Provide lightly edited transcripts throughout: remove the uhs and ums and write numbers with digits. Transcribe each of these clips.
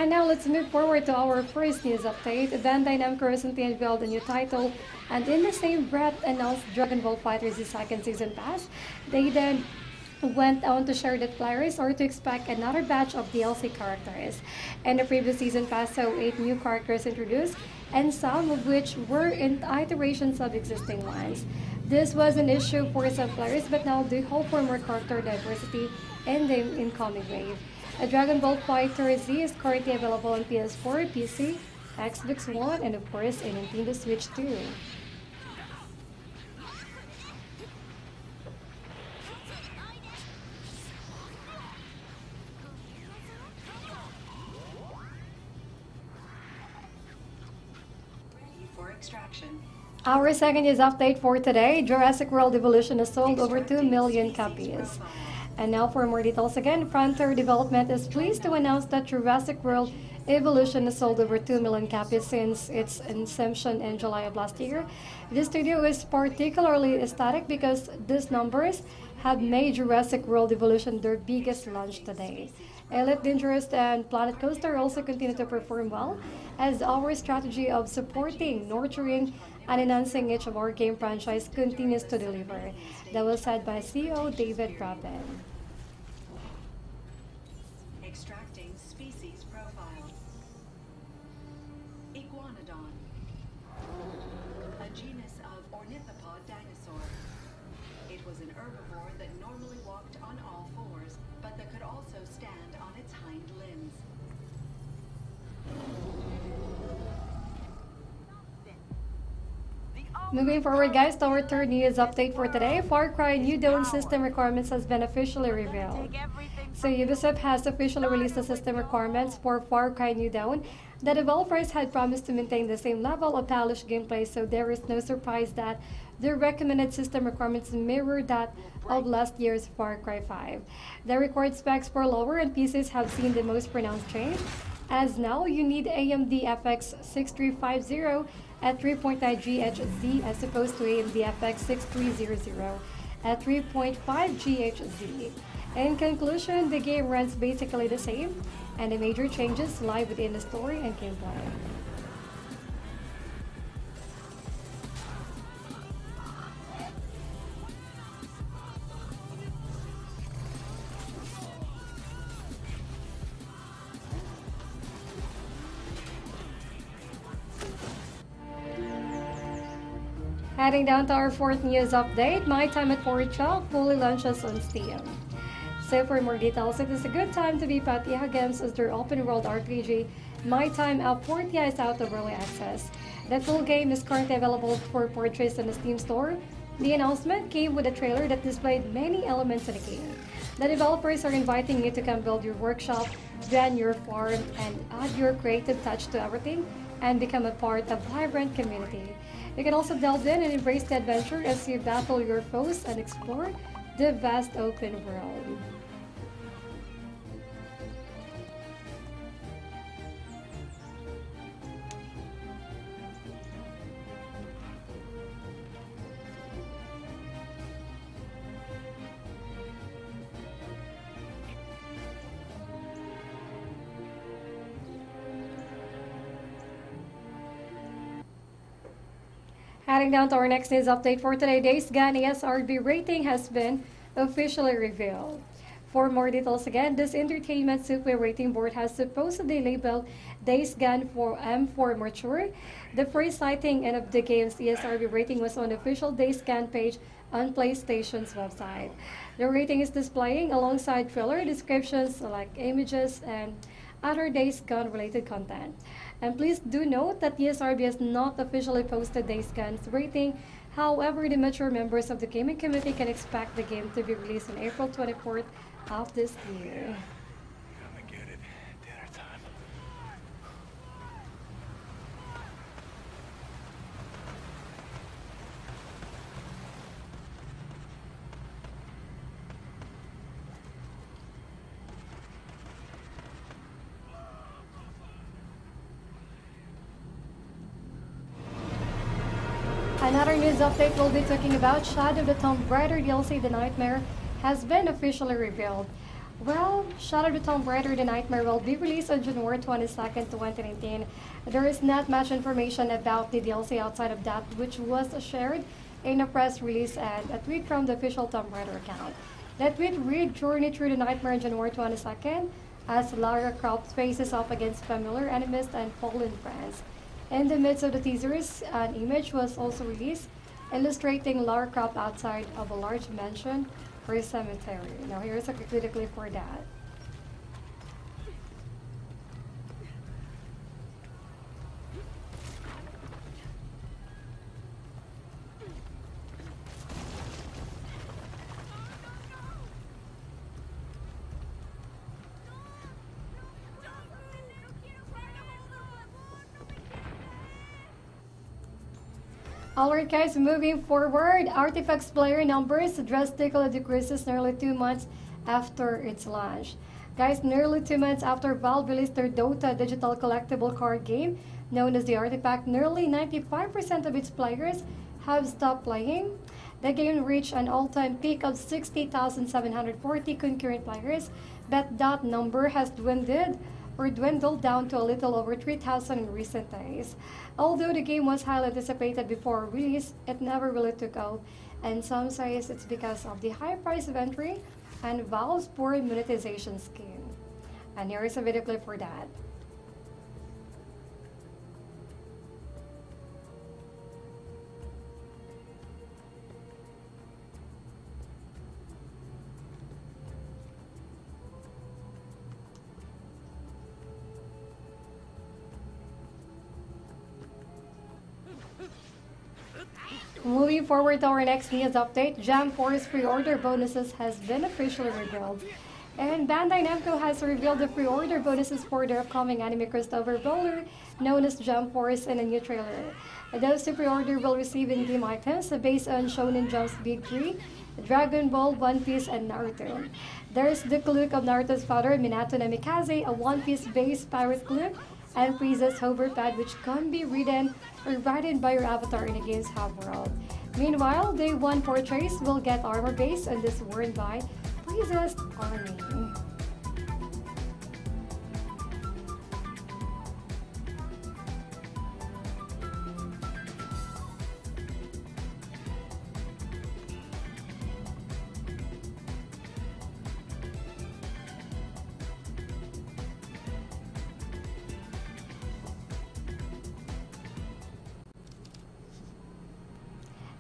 And now let's move forward to our first news update. Bandai Namco recently unveiled a new title and in the same breath announced Dragon Ball FighterZ second season pass. They then went on to share that players are to expect another batch of DLC characters. And the previous season pass saw 8 new characters introduced, and some of which were in iterations of existing ones. This was an issue for some players, but now they hope for more character diversity in the incoming wave. A Dragon Ball FighterZ is currently available on PS4, PC, Xbox One, and of course, a Nintendo Switch too. Our second news update for today, Jurassic World Evolution has sold over 2 million copies. And now for more details again, Frontier Development is pleased to announce that Jurassic World Evolution has sold over 2 million copies since its inception in July of last year. This studio is particularly ecstatic because these numbers have made Jurassic World Evolution their biggest launch today. Elite Dangerous and Planet Coaster also continue to perform well, as our strategy of supporting, nurturing, and enhancing each of our game franchise continues to deliver. That was said by CEO David Rabin. Extracting species profile. Iguanodon. A genus of ornithopod dinosaur. It was an herbivore that normally walked on all fours, but that could also stand on its hind limbs. Moving forward, guys, to our third news update for today, Far Cry New Dawn system requirements has been officially revealed. So Ubisoft has officially released the system requirements for Far Cry New Dawn. The developers had promised to maintain the same level of polished gameplay, so there is no surprise that the recommended system requirements mirror that of last year's Far Cry 5. The required specs were lower and PCs have seen the most pronounced change, as now you need AMD FX 6350 at 3.9 GHz as opposed to AMD FX 6300 at 3.5 GHz. In conclusion, the game runs basically the same, and the major changes lie within the story and gameplay. Heading down to our fourth news update, My Time at Portia fully launches on Steam. So for more details, it is a good time to be Patia Games as their open world RPG. My Time at Portia is out of early access. The full game is currently available for purchase on the Steam store. The announcement came with a trailer that displayed many elements of the game. The developers are inviting you to come build your workshop, run your farm, and add your creative touch to everything, and become a part of a vibrant community. You can also delve in and embrace the adventure as you battle your foes and explore the vast open world. Heading down to our next news update for today, Days Gone ESRB rating has been officially revealed. For more details again, this Entertainment Software Rating Board has supposedly labeled Days Gone for M for mature. The first citing of the game's ESRB rating was on the official Days Gone page on PlayStation's website. The rating is displaying alongside trailer descriptions like images and other Days Gone related content. And please do note that ESRB has not officially posted Days Gone's rating. However, the mature members of the gaming community can expect the game to be released on April 24th of this year. Gonna get it. Dinner time. Another news update we'll be talking about, Shadow of the Tomb Raider DLC The Nightmare has been officially revealed. Well, Shadow of the Tomb Raider The Nightmare will be released on January 22nd, 2019. There is not much information about the DLC outside of that which was shared in a press release and a tweet from the official Tomb Raider account. That tweet read, "Journey through the Nightmare on January 22nd as Lara Croft faces off against familiar enemies and fallen friends." In the midst of the teasers, an image was also released illustrating Lara Croft outside of a large mansion or a cemetery. Now here's a quick clip for that. Alright guys, moving forward, Artifact's player numbers drastically decreases nearly 2 months after its launch. Guys, nearly 2 months after Valve released their Dota digital collectible card game, known as the Artifact, nearly 95% of its players have stopped playing. The game reached an all-time peak of 60,740 concurrent players, but that number has dwindled down to a little over 3,000 in recent days. Although the game was highly anticipated before release, it never really took off, and some say it's because of the high price of entry and Valve's poor monetization scheme. And here is a video clip for that. Moving forward to our next news update, Jam Force pre-order bonuses has been officially revealed. And Bandai Namco has revealed the pre-order bonuses for their upcoming anime crossover brawler known as Jam Force in a new trailer. Those who pre-order will receive in-game items based on Shonen Jump's Big Three, Dragon Ball, One Piece, and Naruto. There's the Cloak of Naruto's father, Minato Namikaze, a One Piece based pirate cloak, and Frieza's hoverpad, which can be ridden by your avatar in the game's hub world. Meanwhile, Day 1 portraits will get armor based on this worn by Frieza's army.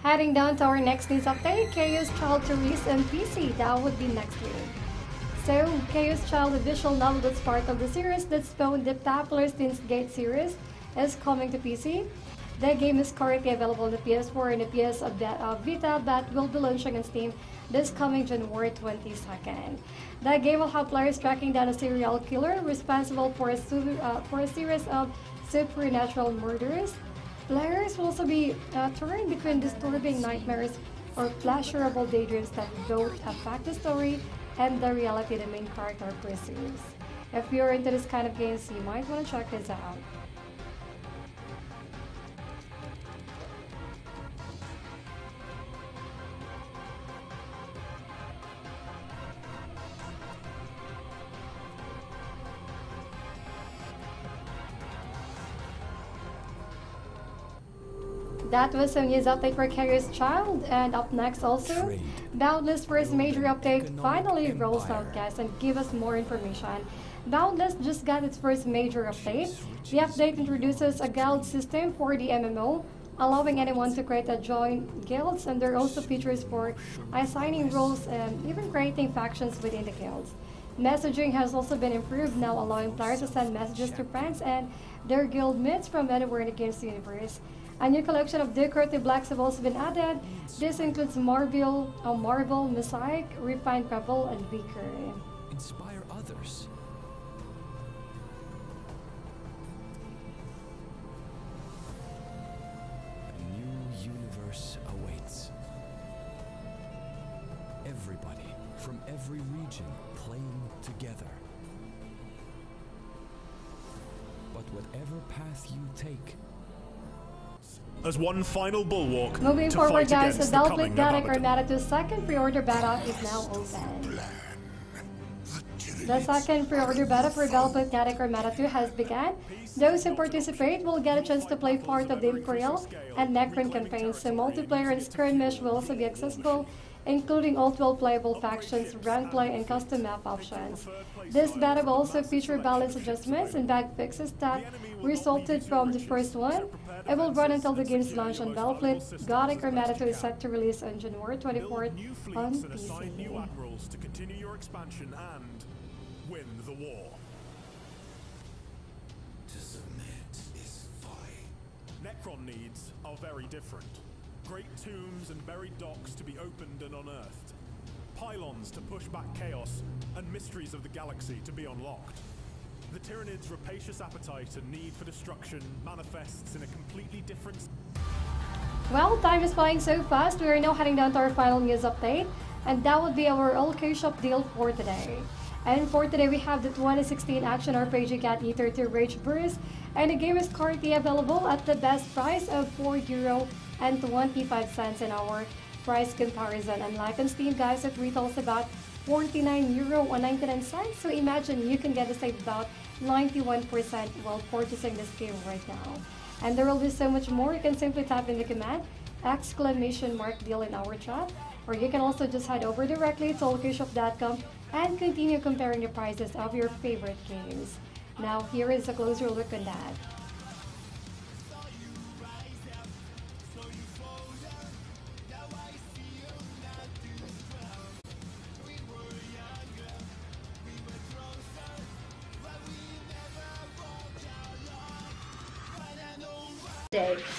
Heading down to our next news update, Chaos Child to release on PC. That would be next week. So, Chaos Child, a visual novel that's part of the series that spawned the popular Steins Gate series, is coming to PC. The game is currently available on the PS4 and the PS Vita, but will be launching on Steam this coming January 22nd. The game will have players tracking down a serial killer responsible for a series of supernatural murders. Players will also be touring between disturbing nightmares or pleasurable daydreams that both affect the story and the reality the main character pursues. If you're into this kind of games, you might want to check this out. That was some news update for Chaos Child, and up next also, Boundless first major update finally rolls out, guys, and give us more information. Boundless just got its first major update. The update introduces a guild system for the MMO, allowing anyone to create a join guilds, and there are also features for assigning roles and even creating factions within the guilds. Messaging has also been improved, now allowing players to send messages to friends and their guild mates from anywhere in the game's universe. A new collection of decorative blacks have also been added. This includes Marble, Mosaic, Refined Gravel, and Beaker. Inspire others. A new universe awaits. Everybody from every region playing together. But whatever path you take, as one final bulwark moving to forward, fight guys, the against the Battlefield coming of Gothic Abaddon. Armada 2's second pre-order beta is now open. The The second pre-order beta for Battlefield Kinetic Armada 2 has begun. Those who participate will get a chance to play part of the Imperial and Necron campaigns, so multiplayer and skirmish will also be accessible, including all 12 playable factions, rank play, and custom map options. This beta will also feature balance adjustments and bug fixes that resulted from the first one. It will run until the game's launch on Battlefield. Gothic Armada 2 is set to release on January 24th on PC. New admirals to continue your expansion and win the war. To submit is fight. Necron needs are very different. Great tombs and buried docks to be opened and unearthed. Pylons to push back chaos, and mysteries of the galaxy to be unlocked. The Tyranids' rapacious appetite and need for destruction manifests in a completely different... Well, time is flying so fast, we are now heading down to our final news update, and that would be our Allkeyshop deal for today. And for today, we have the 2016 action RPG Cat Eater 2 Rage Burst, and the game is currently available at the best price of €4.25 in our price comparison. And like on Steam, guys, it retails about €49.99, so imagine you can get a save about 91% while purchasing this game right now. And there will be so much more. You can simply type in the command !deal in our chat, or you can also just head over directly to allkeyshop.com and continue comparing the prices of your favorite games. Now here is a closer look on that.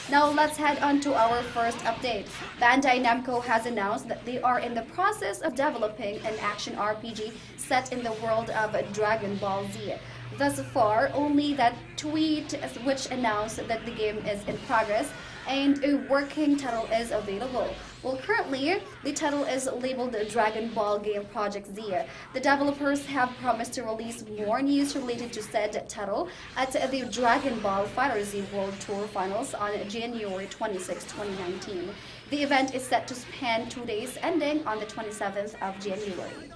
Now let's head on to our first update. Bandai Namco has announced that they are in the process of developing an action RPG set in the world of Dragon Ball Z. Thus far, only that tweet which announced that the game is in progress and a working title is available. Well, currently, the title is labeled Dragon Ball Game Project Z. The developers have promised to release more news related to said title at the Dragon Ball FighterZ World Tour Finals on January 26, 2019. The event is set to span 2 days, ending on the 27th of January.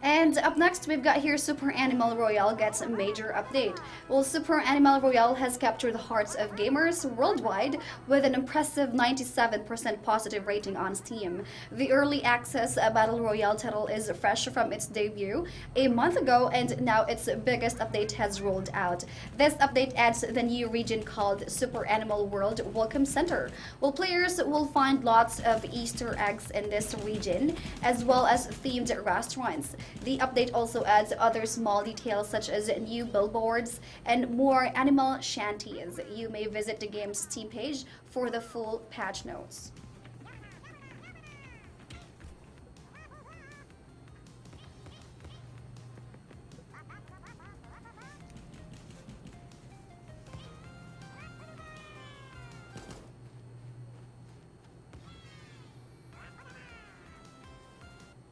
And up next, we've got here Super Animal Royale gets a major update. Well, Super Animal Royale has captured the hearts of gamers worldwide with an impressive 97% positive rating on Steam. The early access Battle Royale title is fresh from its debut a month ago, and now its biggest update has rolled out. This update adds the new region called Super Animal World Welcome Center. Well, players will find lots of Easter eggs in this region, as well as themed restaurants. The update also adds other small details such as new billboards and more animal shanties. You may visit the game's Steam page for the full patch notes.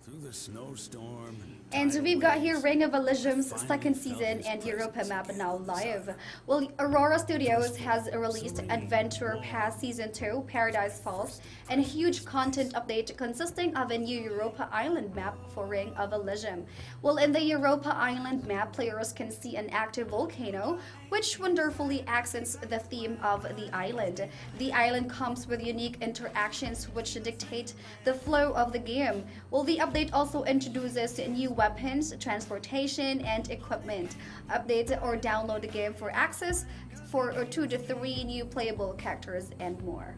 Through the snowstorm. And we've got here Ring of Elysium's second season and Europa map now live. Well, Aurora Studios has released Adventure Pass Season 2, Paradise Falls, and a huge content update consisting of a new Europa Island map for Ring of Elysium. Well, in the Europa Island map, players can see an active volcano, which wonderfully accents the theme of the island. The island comes with unique interactions which dictate the flow of the game. Well, the update also introduces new weapons, transportation, and equipment. Update or download the game for access for 2 to 3 new playable characters and more.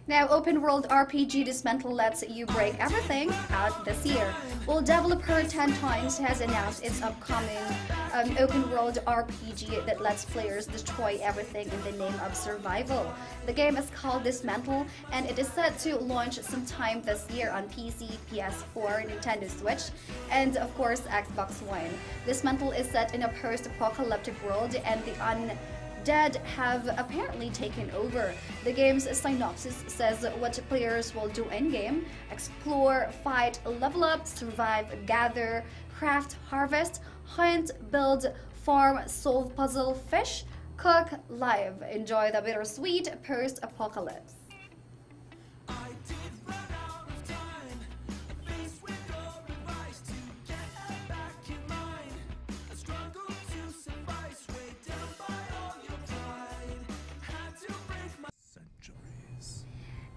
Now, open world RPG Dismantle lets you break everything out this year. Well, developer 10 Times has announced its upcoming open world RPG that lets players destroy everything in the name of survival. The game is called Dismantle, and it is set to launch sometime this year on PC, PS4, Nintendo Switch, and of course Xbox One. Dismantle is set in a post-apocalyptic world, and the undead have apparently taken over. The game's synopsis says what players will do in-game: explore, fight, level up, survive, gather, craft, harvest, hunt, build, farm, solve puzzle, fish, cook, live. Enjoy the bittersweet post-apocalypse.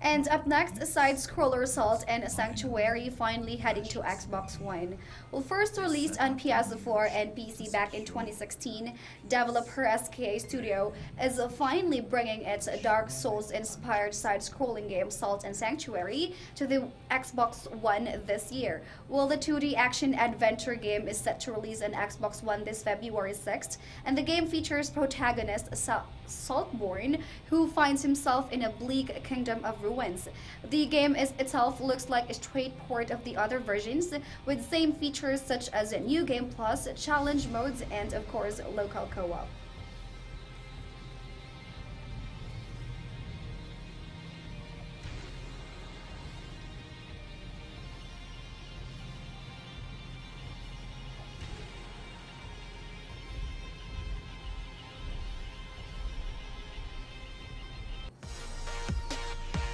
And up next, side-scroller Assault and Sanctuary finally heading to Xbox One. Well, first released on PS4 and PC back in 2016, developer SKA Studio is finally bringing its Dark Souls-inspired side-scrolling game Assault and Sanctuary to the Xbox One this year. Well, the 2D action-adventure game is set to release on Xbox One this February 6th, and the game features protagonist Saltborn, who finds himself in a bleak kingdom of ruins. The game itself looks like a straight port of the other versions, with same features such as New Game Plus, challenge modes, and of course local co-op.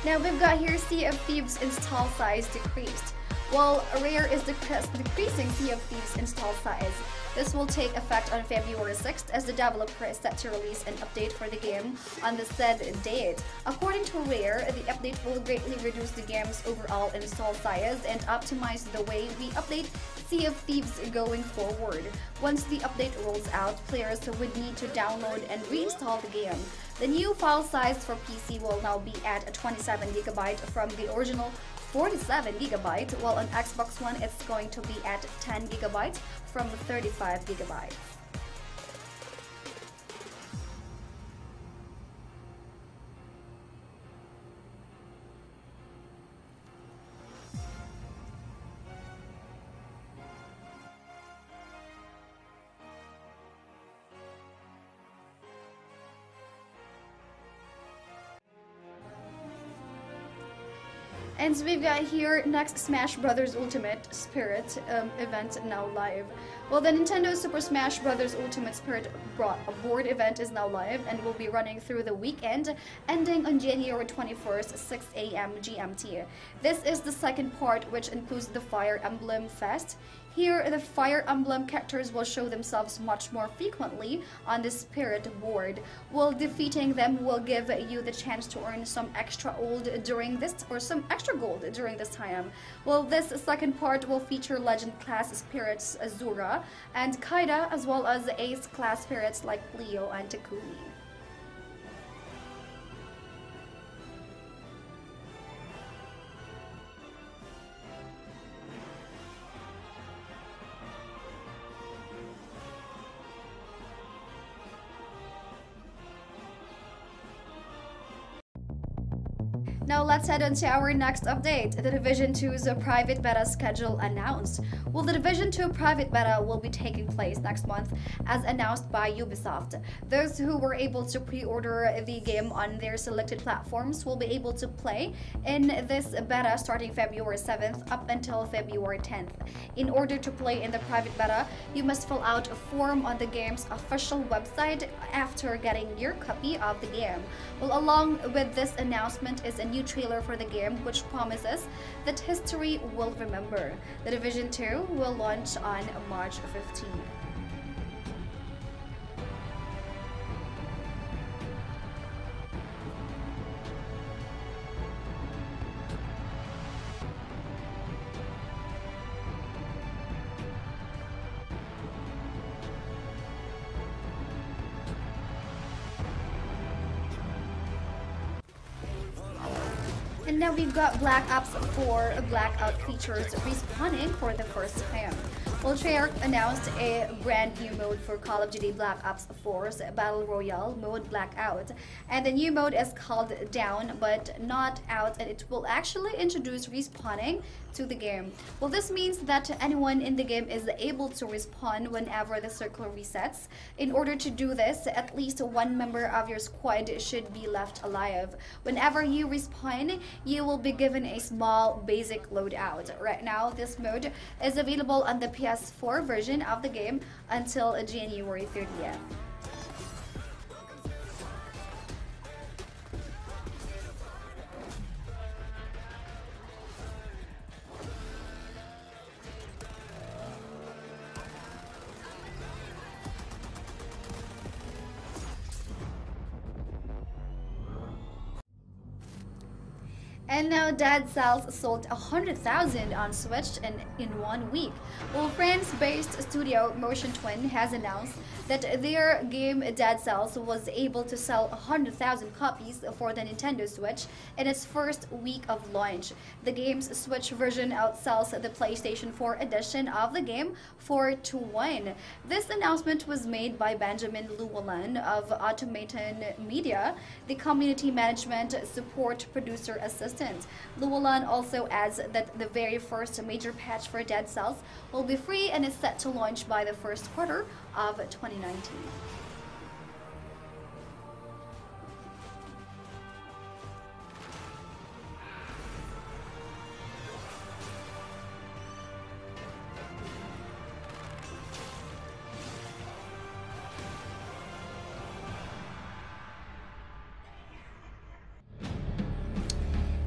Now we've got here Sea of Thieves install size decreased. While Rare is decreasing Sea of Thieves install size, this will take effect on February 6th as the developer is set to release an update for the game on the said date. According to Rare, the update will greatly reduce the game's overall install size and optimize the way we update Sea of Thieves going forward. Once the update rolls out, players would need to download and reinstall the game. The new file size for PC will now be at 27GB from the original 47GB, while on Xbox One it's going to be at 10GB from 35GB. And so we've got here next Smash Bros. Ultimate Spirit event now live. Well, the Nintendo Super Smash Bros. Ultimate Spirit board event is now live and will be running through the weekend, ending on January 21st, 6 AM GMT. This is the second part, which includes the Fire Emblem Fest. Here, the Fire Emblem characters will show themselves much more frequently on the Spirit board. While defeating them will give you the chance to earn some extra gold during this time. Well, this second part will feature Legend class spirits Azura and Kaida, as well as Ace class spirits like Leo and Takumi. Now let's head on to our next update. The Division 2's private beta schedule announced. Well, the Division 2 private beta will be taking place next month as announced by Ubisoft. Those who were able to pre-order the game on their selected platforms will be able to play in this beta starting February 7th up until February 10th. In order to play in the private beta, you must fill out a form on the game's official website after getting your copy of the game. Well, along with this announcement is a new trailer for the game which promises that history will remember. The Division 2 will launch on March 15. And now we've got Black Ops 4 Blackout features respawning for the first time. Well, Treyarch announced a brand new mode for Call of Duty Black Ops 4's Battle Royale mode Blackout. And the new mode is called Down but Not Out, and it will actually introduce respawning to the game. Well, this means that anyone in the game is able to respawn whenever the circle resets. In order to do this, at least one member of your squad should be left alive. Whenever you respawn, you will be given a small basic loadout. Right now, this mode is available on the PS4 version of the game until January 30th. And now Dead Cells sold 100,000 on Switch in 1 week. Well, France-based studio Motion Twin has announced that their game Dead Cells was able to sell 100,000 copies for the Nintendo Switch in its first week of launch. The game's Switch version outsells the PlayStation 4 edition of the game 4-1. This announcement was made by Benjamin Llewellyn of Automaton Media, the community management support producer assistant. Llewellyn also adds that the very first major patch for Dead Cells will be free and is set to launch by the first quarter of 2019.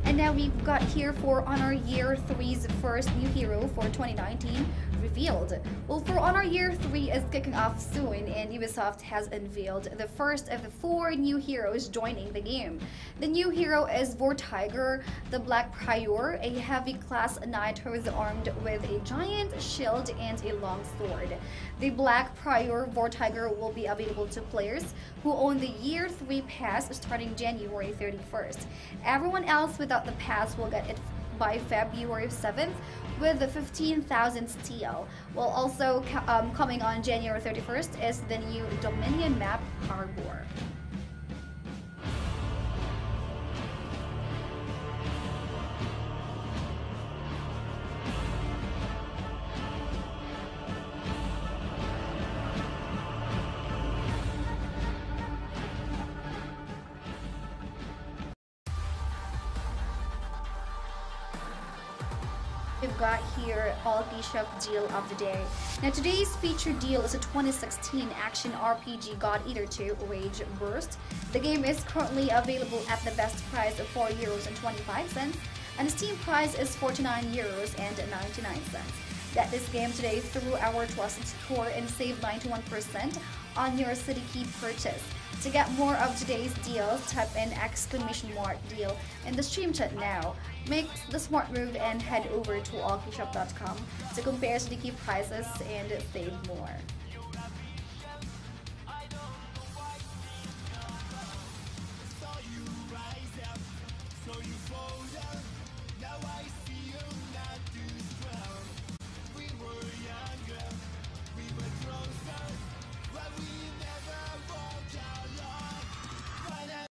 And now we've got here For Honor Year 3's first new hero for 2019 revealed. Well, For Honor Year 3 is kicking off soon, and Ubisoft has unveiled the first of the 4 new heroes joining the game. The new hero is Vortiger, the Black Prior, a heavy class knight who is armed with a giant shield and a long sword. The Black Prior Vortiger will be available to players who own the Year 3 pass starting January 31st. Everyone else without the pass will get it by February 7th with the 15,000 steel. Well, also coming on January 31st is the new Dominion map Harbor. We've got here Allkeyshop deal of the day. Now today's featured deal is a 2016 action RPG God Eater 2 Rage Burst. The game is currently available at the best price of €4.25 and the Steam price is €49.99. Get this game today through our trusted store and save 91% on your City Key purchase. To get more of today's deals, type in !deal in the stream chat now. Make the smart move and head over to allkeyshop.com to compare City Key prices and save more.